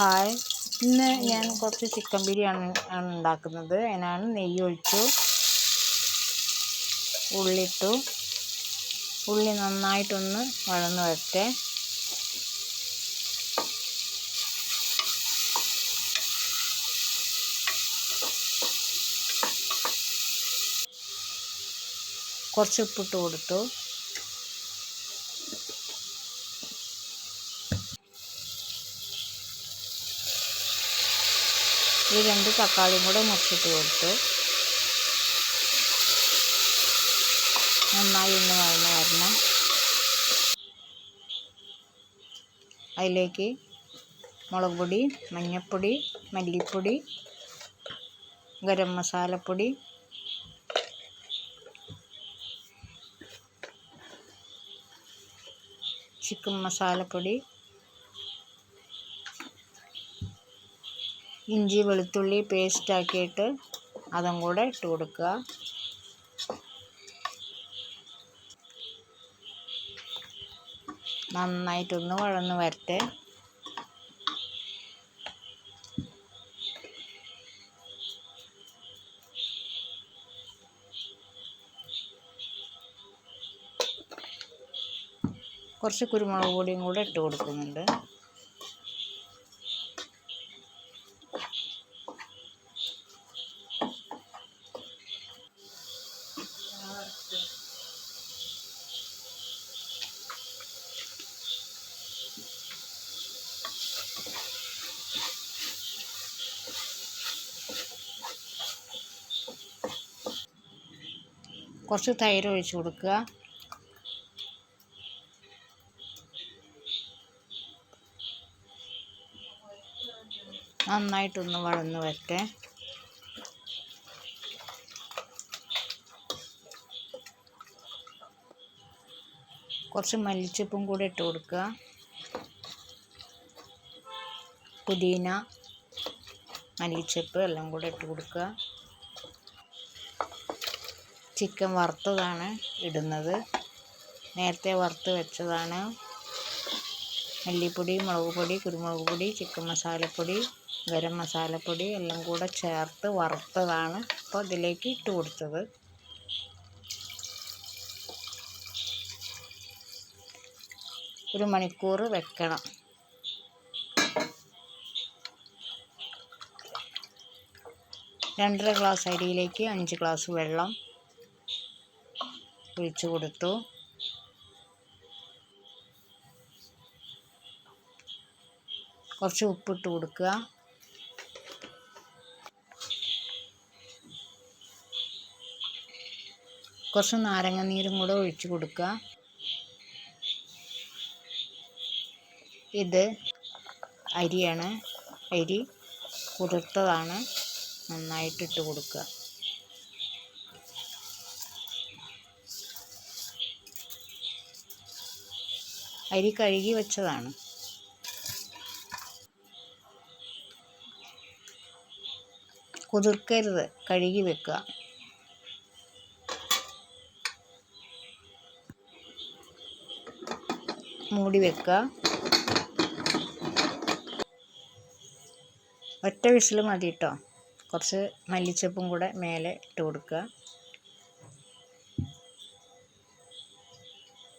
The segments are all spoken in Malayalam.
ഹായ്, ഇന്ന് ഞാൻ കുറച്ച് ചിക്കൻ ബിരിയാണി ആണ് ഉണ്ടാക്കുന്നത്. അതിനാണ് നെയ്യ് ഒഴിച്ചു, ഉള്ളിട്ടു. ഉള്ളി നന്നായിട്ടൊന്ന് വഴന്ന് വരട്ടെ. കുറച്ച് ഉപ്പിട്ട് കൊടുത്തു. ഈ 2 തക്കാളിയും കൂടെ മുറിച്ചിട്ട് കൊടുത്തു. നന്നായി ഒന്ന് വഴന്ന് വരണം. അതിലേക്ക് മുളക് പൊടി, മഞ്ഞൾപ്പൊടി, മല്ലിപ്പൊടി, ഗരം മസാലപ്പൊടി, ചിക്കൻ മസാലപ്പൊടി, ഇഞ്ചി വെളുത്തുള്ളി പേസ്റ്റ് ആക്കിയിട്ട് അതും കൂടെ ഇട്ട് കൊടുക്കുക. നന്നായിട്ടൊന്ന് വഴന്ന് വരട്ടെ. കുറച്ച് കുരുമുളക് പൊടിയും കൂടെ ഇട്ട് കൊടുക്കുന്നുണ്ട്. കുറച്ച് തൈര് ഒഴിച്ച് കൊടുക്കുക. നന്നായിട്ടൊന്ന് വഴന്ന് വരട്ടെ. കുറച്ച് മല്ലിച്ചപ്പും കൂടെ ഇട്ട് കൊടുക്കുക. പുതിന, മല്ലിച്ചപ്പ് എല്ലാം കൂടെ ഇട്ട് കൊടുക്കുക. ചിക്കൻ വറുത്തതാണ് ഇടുന്നത്. നേരത്തെ വറുത്ത് വെച്ചതാണ്. മല്ലിപ്പൊടി, മുളക് പൊടി, കുരുമുളക് പൊടി, ചിക്കൻ മസാലപ്പൊടി, ഗരം മസാലപ്പൊടി എല്ലാം കൂടെ ചേർത്ത് വറുത്തതാണ് ഇപ്പോൾ ഇതിലേക്ക് ഇട്ട് കൊടുത്തത്. ഒരു മണിക്കൂർ വെക്കണം. രണ്ടര ഗ്ലാസ് അരിയിലേക്ക് 5 ഗ്ലാസ് വെള്ളം ഒഴിച്ചു കൊടുത്തു. കുറച്ച് ഉപ്പിട്ട് കൊടുക്കുക. കുറച്ച് നാരങ്ങ നീരും കൂടെ ഒഴിച്ചു കൊടുക്കുക. ഇത് അരിയാണ്, അരി കുതിർത്തതാണ്. നന്നായിട്ടിട്ട് കൊടുക്കുക. അരി കഴുകി വെച്ചതാണ്. കുതിർക്കരുത്, കഴുകി വെക്കുക. മൂടി വെക്കുക. ഒറ്റ വിസിൽ മതി കേട്ടോ. കുറച്ച് മല്ലിച്ചപ്പും കൂടെ മേലെ ഇട്ട് കൊടുക്കുക.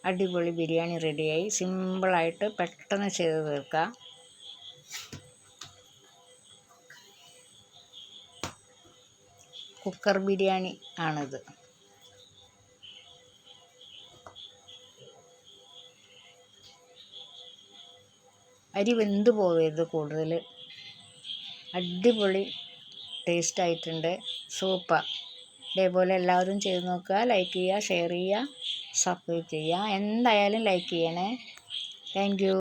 അടിപൊളി ബിരിയാണി റെഡിയായി. സിമ്പിളായിട്ട് പെട്ടെന്ന് ചെയ്ത് തീർക്കാം. കുക്കർ ബിരിയാണി ആണിത്. അരി വെന്ത് പോവരുത് കൂടുതൽ. അടിപൊളി ടേസ്റ്റ് ആയിട്ടുണ്ട്. സൂപ്പർ. ഇതേപോലെ എല്ലാവരും ചെയ്ത് നോക്കുക. ലൈക്ക് ചെയ്യുക, ഷെയർ ചെയ്യുക, സബ്സ്ക്രൈബ് ചെയ്യുക. എന്തായാലും ലൈക്ക് ചെയ്യണേ. Thank you.